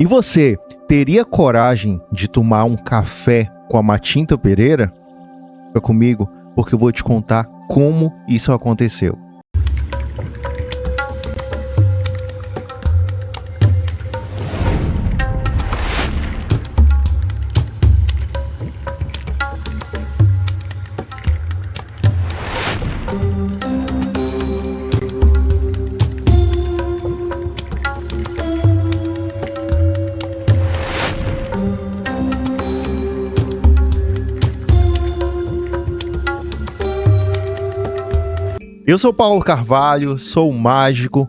E você teria coragem de tomar um café com a Matinta Pereira? Fica comigo, porque eu vou te contar como isso aconteceu. Eu sou Paulo Carvalho, sou mágico,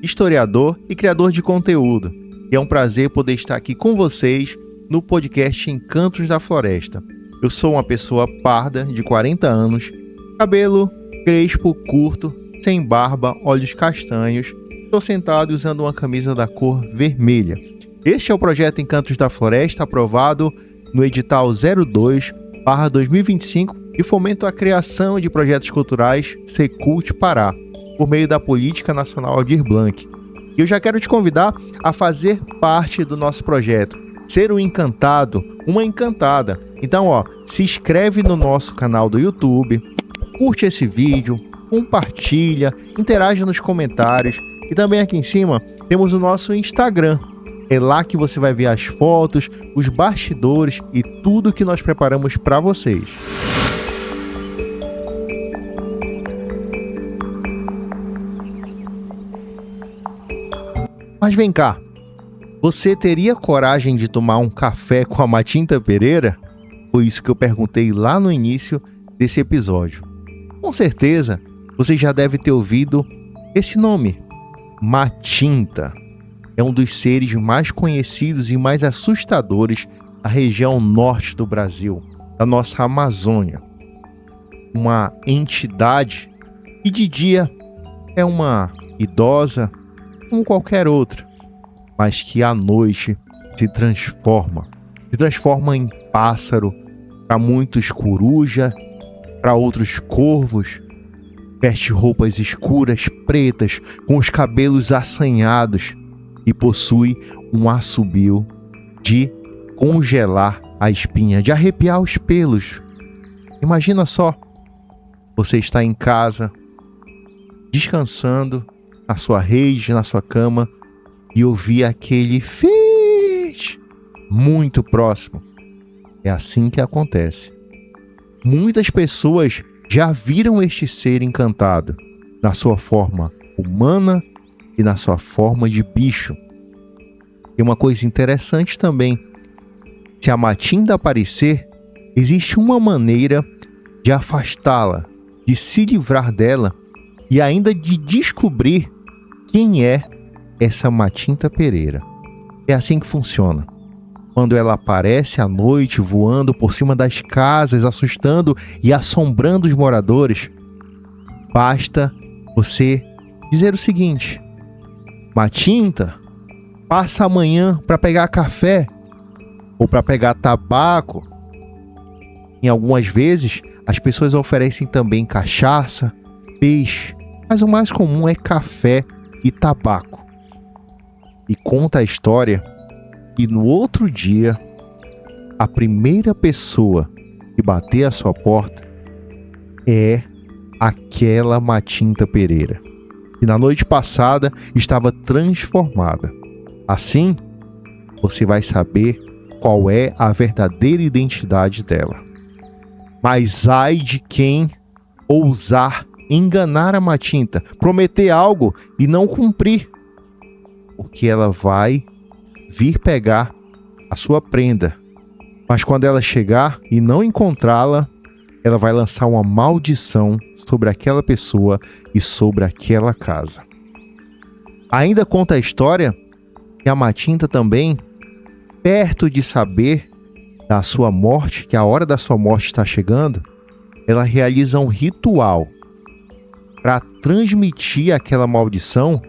historiador e criador de conteúdo. E é um prazer poder estar aqui com vocês no podcast Encantos da Floresta. Eu sou uma pessoa parda, de 40 anos, cabelo crespo, curto, sem barba, olhos castanhos. Estou sentado usando uma camisa da cor vermelha. Este é o projeto Encantos da Floresta, aprovado no edital 02/2025, e fomento a criação de projetos culturais Secult Pará, por meio da Política Nacional Aldir Blanc. E eu já quero te convidar a fazer parte do nosso projeto, ser um encantado, uma encantada. Então, se inscreve no nosso canal do YouTube, curte esse vídeo, compartilha, interage nos comentários. E também aqui em cima temos o nosso Instagram. É lá que você vai ver as fotos, os bastidores e tudo que nós preparamos para vocês. Mas vem cá, você teria coragem de tomar um café com a Matinta Pereira? Foi isso que eu perguntei lá no início desse episódio. Com certeza, você já deve ter ouvido esse nome, Matinta. É um dos seres mais conhecidos e mais assustadores da região norte do Brasil, da nossa Amazônia. Uma entidade que de dia é uma idosa como qualquer outra, mas que à noite se transforma em pássaro, para muitos coruja, para outros corvos, veste roupas escuras, pretas, com os cabelos assanhados e possui um assobio de congelar a espinha, de arrepiar os pelos. Imagina só, você está em casa, descansando, na sua rede, na sua cama, e ouvir aquele fish muito próximo. É assim que acontece. Muitas pessoas já viram este ser encantado, na sua forma humana e na sua forma de bicho. E uma coisa interessante também, se a Matinta aparecer, existe uma maneira de afastá-la, de se livrar dela e ainda de descobrir quem é essa Matinta Pereira. É assim que funciona. Quando ela aparece à noite, voando por cima das casas, assustando e assombrando os moradores, basta você dizer o seguinte: Matinta, passa amanhã para pegar café ou para pegar tabaco. Em algumas vezes, as pessoas oferecem também cachaça, peixe, mas o mais comum é café e tabaco. E conta a história que no outro dia, a primeira pessoa que bater à sua porta é aquela Matinta Pereira, que na noite passada estava transformada. Assim, você vai saber qual é a verdadeira identidade dela. Mas ai de quem ousar enganar a Matinta, prometer algo e não cumprir, porque ela vai vir pegar a sua prenda. Mas quando ela chegar e não encontrá-la, ela vai lançar uma maldição sobre aquela pessoa e sobre aquela casa. Ainda conta a história que a Matinta também, perto de saber da sua morte, que a hora da sua morte está chegando, ela realiza um ritual para transmitir aquela maldição,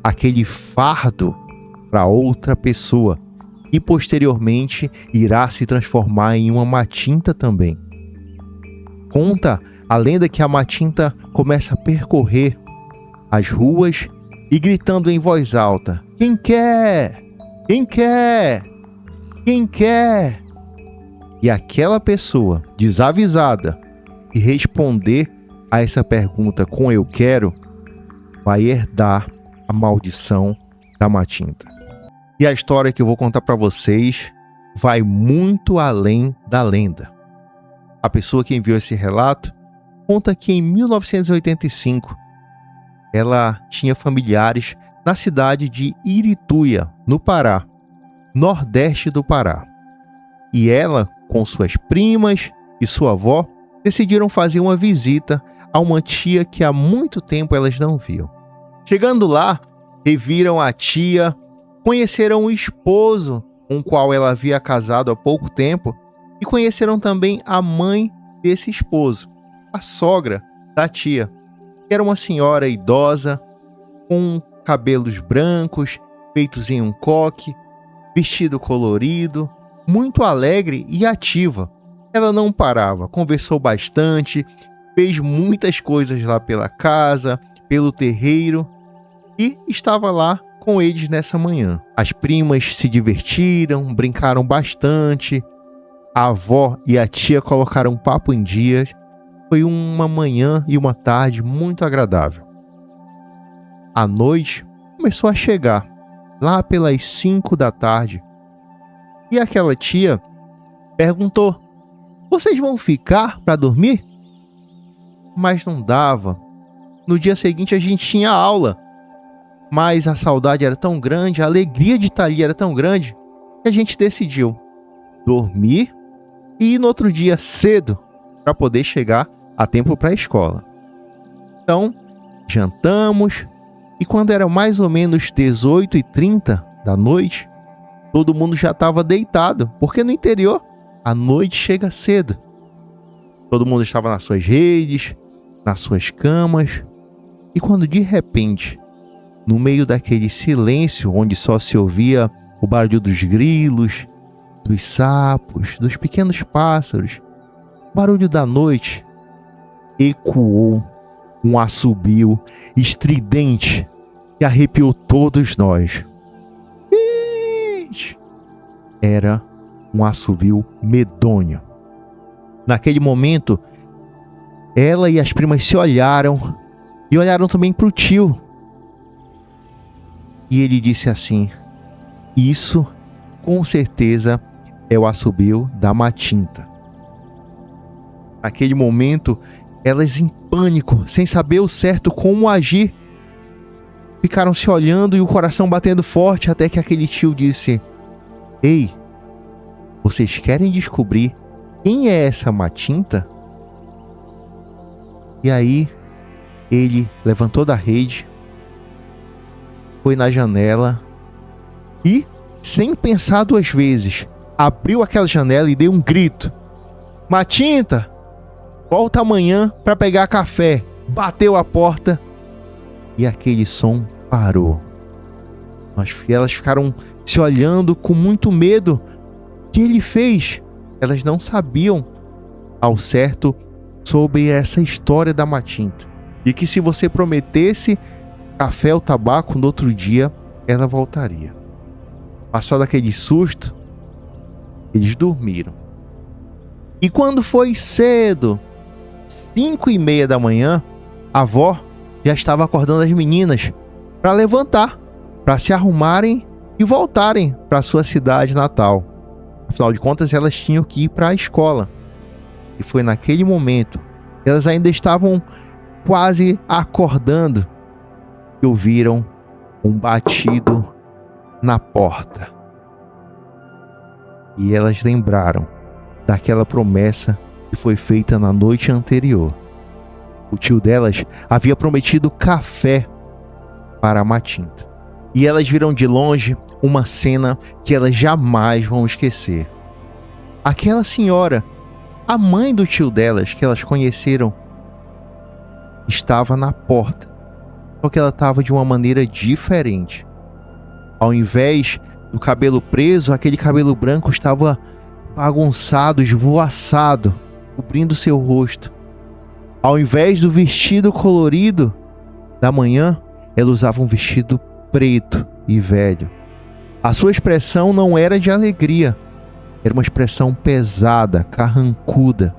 aquele fardo, para outra pessoa, e posteriormente irá se transformar em uma Matinta também. Conta a lenda que a Matinta começa a percorrer as ruas e gritando em voz alta: quem quer? Quem quer? Quem quer? E aquela pessoa desavisada e responder a essa pergunta com eu quero, vai herdar a maldição da Matinta. E a história que eu vou contar para vocês vai muito além da lenda. A pessoa que enviou esse relato conta que em 1985 ela tinha familiares na cidade de Irituia, no Pará, nordeste do Pará. E ela, com suas primas e sua avó, decidiram fazer uma visita a uma tia que há muito tempo elas não viam. Chegando lá, reviram a tia, conheceram o esposo com o qual ela havia casado há pouco tempo e conheceram também a mãe desse esposo, a sogra da tia, que era uma senhora idosa, com cabelos brancos, feitos em um coque, vestido colorido, muito alegre e ativa. Ela não parava, conversou bastante, fez muitas coisas lá pela casa, pelo terreiro e estava lá com eles nessa manhã. As primas se divertiram, brincaram bastante, a avó e a tia colocaram papo em dias. Foi uma manhã e uma tarde muito agradável. A noite começou a chegar, lá pelas 5 da tarde. E aquela tia perguntou: vocês vão ficar para dormir? Mas não dava. No dia seguinte a gente tinha aula. Mas a saudade era tão grande, a alegria de estar ali era tão grande, que a gente decidiu dormir e ir no outro dia cedo para poder chegar a tempo para a escola. Então, jantamos e quando era mais ou menos 18h30 da noite, todo mundo já estava deitado, porque no interior a noite chega cedo. Todo mundo estava nas suas redes, nas suas camas, e quando de repente, no meio daquele silêncio onde só se ouvia o barulho dos grilos, dos sapos, dos pequenos pássaros, o barulho da noite, ecoou um assobio estridente que arrepiou todos nós. Era um assobio medonho. Naquele momento, ela e as primas se olharam e olharam também para o tio. E ele disse assim: isso com certeza é o assobio da Matinta. Naquele momento, elas em pânico, sem saber o certo como agir, ficaram se olhando e o coração batendo forte, até que aquele tio disse: ei, vocês querem descobrir quem é essa Matinta? E aí, ele levantou da rede, foi na janela e, sem pensar 2 vezes, abriu aquela janela e deu um grito: Matinta, volta amanhã para pegar café. Bateu a porta e aquele som parou. Elas ficaram se olhando com muito medo. O que ele fez? Elas não sabiam ao certo sobre essa história da Matinta. E que se você prometesse café ou tabaco, no outro dia ela voltaria. Passado aquele susto, eles dormiram. E quando foi cedo, 5h30 da manhã, a avó já estava acordando as meninas para levantar, para se arrumarem e voltarem para sua cidade natal. Afinal de contas, elas tinham que ir para a escola. E foi naquele momento, elas ainda estavam quase acordando, que ouviram um batido na porta. E elas lembraram daquela promessa que foi feita na noite anterior. O tio delas havia prometido café para a Matinta. E elas viram de longe uma cena que elas jamais vão esquecer. Aquela senhora, a mãe do tio delas, que elas conheceram, estava na porta. Só que ela estava de uma maneira diferente. Ao invés do cabelo preso, aquele cabelo branco estava bagunçado, esvoaçado, cobrindo seu rosto. Ao invés do vestido colorido da manhã, ela usava um vestido preto e velho. A sua expressão não era de alegria, era uma expressão pesada, carrancuda.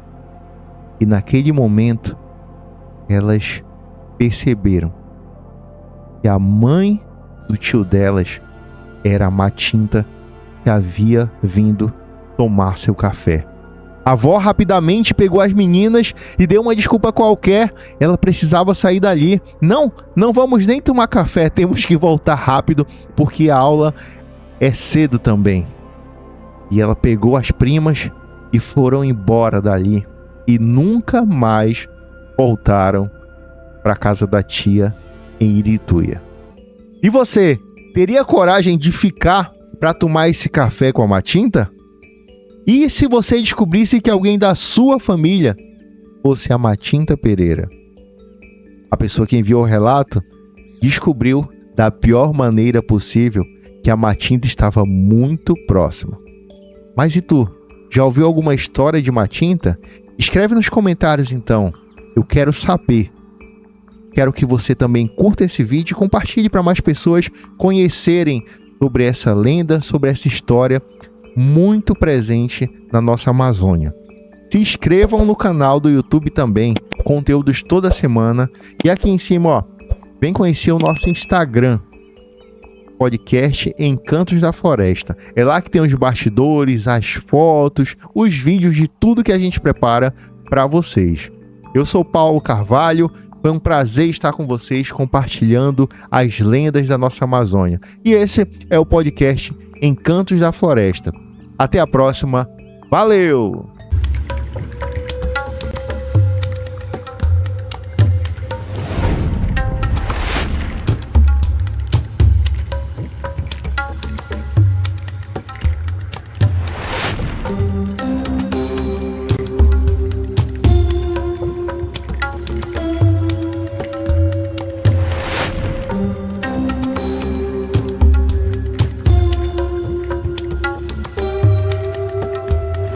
E naquele momento, elas perceberam que a mãe do tio delas era a Matinta, que havia vindo tomar seu café. A avó rapidamente pegou as meninas e deu uma desculpa qualquer. Ela precisava sair dali. Não vamos nem tomar café, temos que voltar rápido, porque a aula é cedo também. E ela pegou as primas e foram embora dali. E nunca mais voltaram para a casa da tia em Irituia. E você, teria coragem de ficar para tomar esse café com a Matinta? E se você descobrisse que alguém da sua família fosse a Matinta Pereira? A pessoa que enviou o relato descobriu da pior maneira possível que a Matinta estava muito próxima. Mas e tu? Já ouviu alguma história de Matinta? Escreve nos comentários então. Eu quero saber. Quero que você também curta esse vídeo e compartilhe para mais pessoas conhecerem sobre essa lenda, sobre essa história muito presente na nossa Amazônia. Se inscrevam no canal do YouTube também, conteúdos toda semana. E aqui em cima, ó, vem conhecer o nosso Instagram, podcast Encantos da Floresta. É lá que tem os bastidores, as fotos, os vídeos de tudo que a gente prepara para vocês. Eu sou Paulo Carvalho. Foi um prazer estar com vocês compartilhando as lendas da nossa Amazônia. E esse é o podcast Encantos da Floresta. Até a próxima. Valeu!